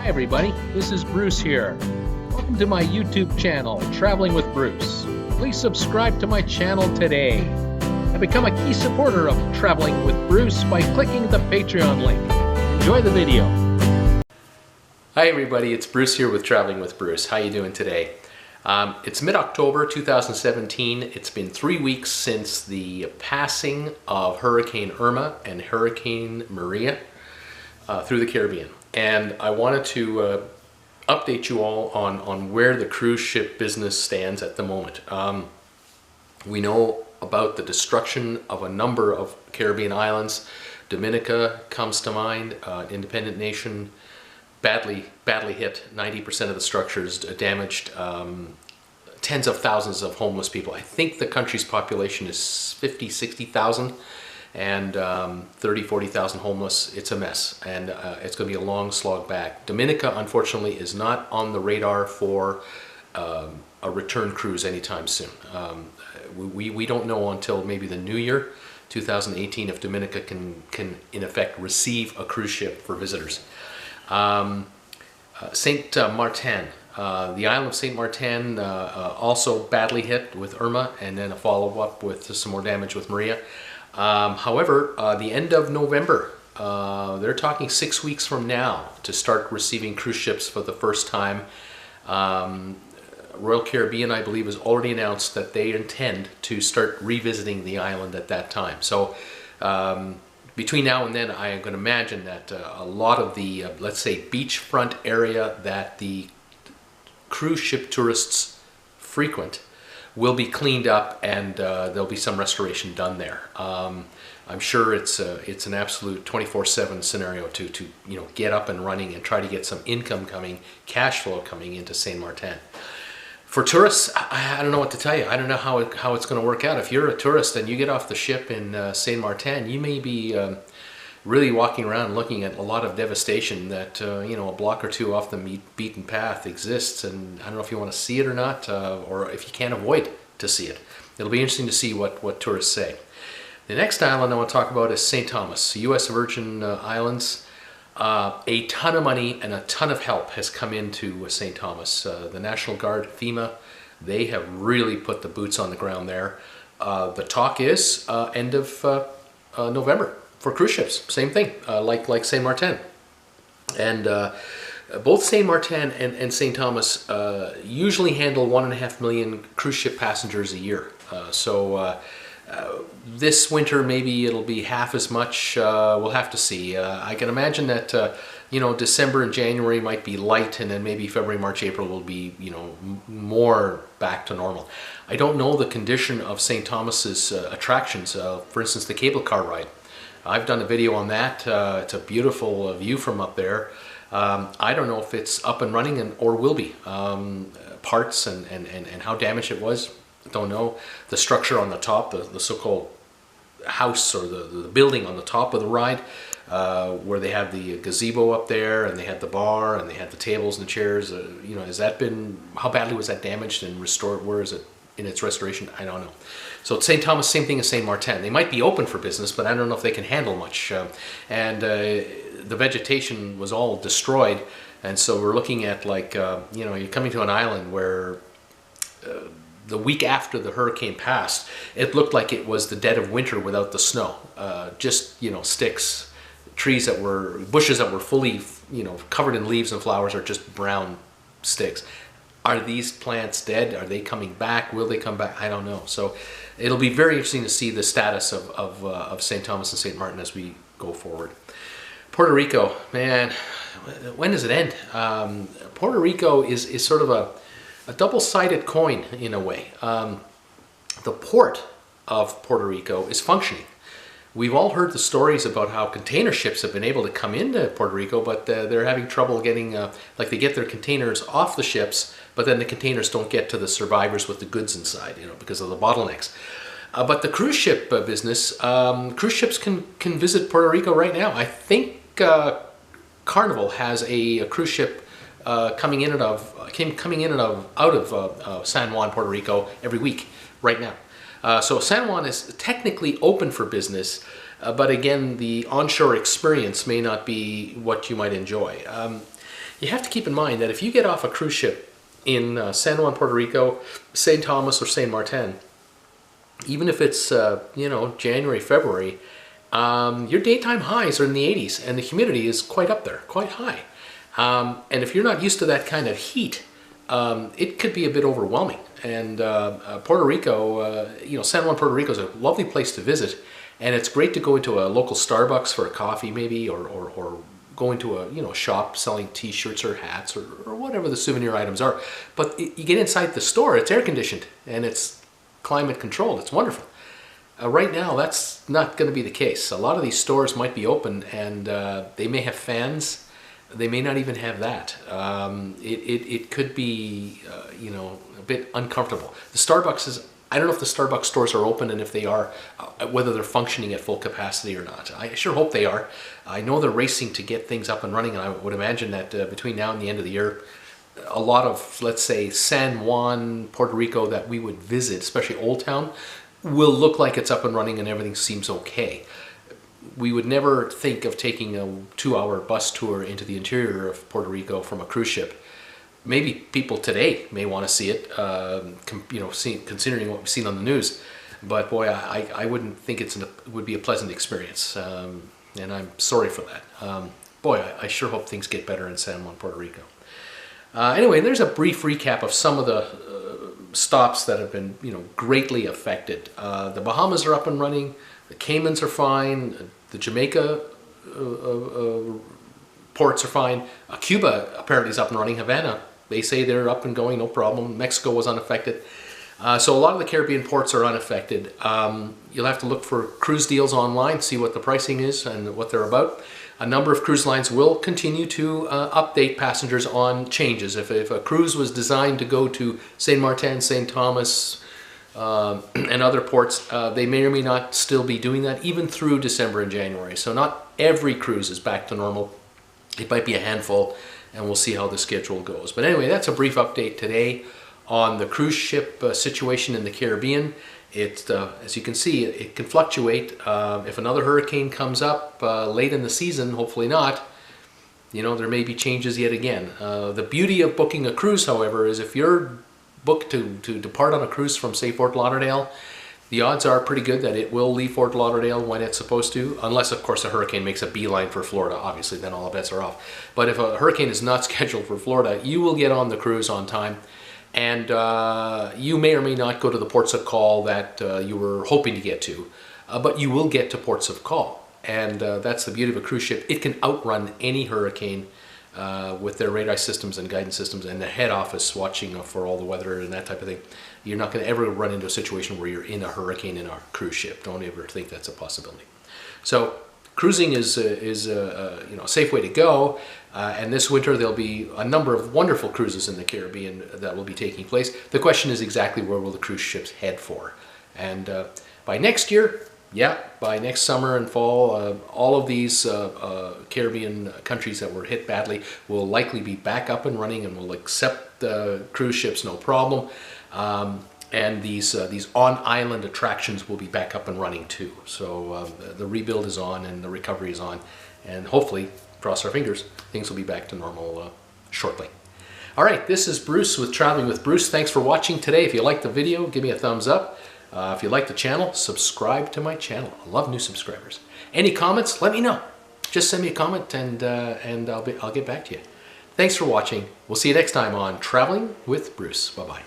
everybody, this is Bruce here. Welcome to my YouTube channel, Traveling with Bruce. Please subscribe to my channel today and become a key supporter of Traveling with Bruce by clicking the Patreon link. Enjoy the video. Hi everybody, it's Bruce here with Traveling with Bruce. How you doing today? It's mid-October 2017. It's been 3 weeks since the passing of Hurricane Irma and Hurricane Maria through the Caribbean. And I wanted to update you all on where the cruise ship business stands at the moment. We know about the destruction of a number of Caribbean islands. Dominica comes to mind, independent nation, badly hit. 90% of the structures damaged. Tens of thousands of homeless people. I think the country's population is 50, 60,000 and 30, 40,000 homeless. It's a mess, and it's going to be a long slog back. Dominica, unfortunately, is not on the radar for a return cruise anytime soon. We don't know until maybe the new year, 2018, if Dominica can in effect receive a cruise ship for visitors. St. Maarten, the island of St. Maarten, also badly hit with Irma, and then a follow-up with some more damage with Maria. However, the end of November, they're talking 6 weeks from now to start receiving cruise ships for the first time. Royal Caribbean, I believe, has already announced that they intend to start revisiting the island at that time. So between now and then, I can imagine that a lot of the, let's say, beachfront area that the cruise ship tourists frequent will be cleaned up, and there'll be some restoration done there. I'm sure it's an absolute 24/7 scenario to get up and running and try to get some income coming, cash flow coming into St. Maarten. For tourists, I don't know what to tell you. I don't know how it's going to work out. If you're a tourist and you get off the ship in St. Maarten, you may be really walking around looking at a lot of devastation that a block or two off the beaten path exists, and I don't know if you want to see it or not, or if you can't avoid to see it. It'll be interesting to see what tourists say. The next island I want to talk about is St. Thomas, U.S. Virgin Islands. A ton of money and a ton of help has come into St. Thomas. The National Guard, FEMA, they have really put the boots on the ground there. The talk is end of November for cruise ships. Same thing, like St. Maarten. And both St. Maarten and St. Thomas usually handle 1.5 million cruise ship passengers a year. This winter, maybe it'll be half as much. We'll have to see. I can imagine that December and January might be light, and then maybe February, March, April will be more back to normal. I don't know the condition of St. Thomas's attractions. For instance, the cable car ride. I've done a video on that. It's a beautiful view from up there. I don't know if it's up and running or will be. Parts and how damaged it was, don't know. The structure on the top, the so-called house or the building on the top of the ride, where they have the gazebo up there, and they had the bar, and they had the tables and the chairs. How badly was that damaged and restored? Where is it in its restoration? I don't know. So at St. Thomas, same thing as St. Maarten. They might be open for business, but I don't know if they can handle much. The vegetation was all destroyed, and so we're looking at you're coming to an island where the week after the hurricane passed, it looked like it was the dead of winter without the snow. Just sticks, bushes that were fully covered in leaves and flowers are just brown sticks. Are these plants dead? Are they coming back? Will they come back? I don't know. So it'll be very interesting to see the status of St. Thomas and St. Maarten as we go forward. Puerto Rico, man, when does it end? Puerto Rico is sort of a double-sided coin in a way. The port of Puerto Rico is functioning. We've all heard the stories about how container ships have been able to come into Puerto Rico, but they're having trouble getting, they get their containers off the ships, but then the containers don't get to the survivors with the goods inside, because of the bottlenecks. But the cruise ship business, cruise ships can visit Puerto Rico right now. I think Carnival has a cruise ship coming in and out of San Juan, Puerto Rico every week right now. So San Juan is technically open for business, but again, the onshore experience may not be what you might enjoy. You have to keep in mind that if you get off a cruise ship in San Juan, Puerto Rico, St. Thomas or St. Maarten, even if it's January, February, your daytime highs are in the 80s and the humidity is quite up there, quite high. And if you're not used to that kind of heat, it could be a bit overwhelming. And Puerto Rico, San Juan, Puerto Rico is a lovely place to visit, and it's great to go into a local Starbucks for a coffee maybe, or go into a shop selling T-shirts or hats or whatever the souvenir items are. But you get inside the store, it's air conditioned and it's climate controlled. It's wonderful. Right now, that's not going to be the case. A lot of these stores might be open and they may have fans. They may not even have that. It could be, a bit uncomfortable. The Starbucks is, I don't know if the Starbucks stores are open, and if they are, whether they're functioning at full capacity or not. I sure hope they are. I know they're racing to get things up and running, and I would imagine that between now and the end of the year, a lot of, let's say, San Juan, Puerto Rico that we would visit, especially Old Town, will look like it's up and running and everything seems okay. We would never think of taking a 2-hour bus tour into the interior of Puerto Rico from a cruise ship. Maybe people today may want to see it, considering what we've seen on the news. But boy, I wouldn't think it would be a pleasant experience, and I'm sorry for that. Boy, I sure hope things get better in San Juan, Puerto Rico. Anyway, there's a brief recap of some of the stops that have been, greatly affected. The Bahamas are up and running. The Caymans are fine. The Jamaica ports are fine. Cuba apparently is up and running. Havana, they say they're up and going, no problem. Mexico was unaffected. So a lot of the Caribbean ports are unaffected. You'll have to look for cruise deals online, see what the pricing is and what they're about. A number of cruise lines will continue to update passengers on changes. If a cruise was designed to go to St. Maarten, St. Thomas, and other ports, they may or may not still be doing that even through December and January. So not every cruise is back to normal. It might be a handful, and we'll see how the schedule goes. But anyway, that's a brief update today on the cruise ship situation in the Caribbean. As you can see, it can fluctuate. If another hurricane comes up late in the season, hopefully not, there may be changes yet again. The beauty of booking a cruise, however, is if you're booked to depart on a cruise from, say, Fort Lauderdale, the odds are pretty good that it will leave Fort Lauderdale when it's supposed to, unless, of course, a hurricane makes a beeline for Florida. Obviously, then all the bets are off. But if a hurricane is not scheduled for Florida, you will get on the cruise on time. And you may or may not go to the ports of call that you were hoping to get to, but you will get to ports of call. And that's the beauty of a cruise ship. It can outrun any hurricane with their radar systems and guidance systems and the head office watching for all the weather and that type of thing. You're not going to ever run into a situation where you're in a hurricane in a cruise ship. Don't ever think that's a possibility. So cruising is a safe way to go. And this winter there'll be a number of wonderful cruises in the Caribbean that will be taking place. The question is exactly where will the cruise ships head for? And by next year, by next summer and fall, all of these Caribbean countries that were hit badly will likely be back up and running and will accept cruise ships no problem. And these on-island attractions will be back up and running too. So the rebuild is on and the recovery is on, and hopefully, cross our fingers, things will be back to normal shortly. All right, this is Bruce with Traveling with Bruce. Thanks for watching today. If you liked the video, give me a thumbs up. If you like the channel, subscribe to my channel. I love new subscribers. Any comments? Let me know. Just send me a comment and I'll get back to you. Thanks for watching. We'll see you next time on Traveling with Bruce. Bye-bye.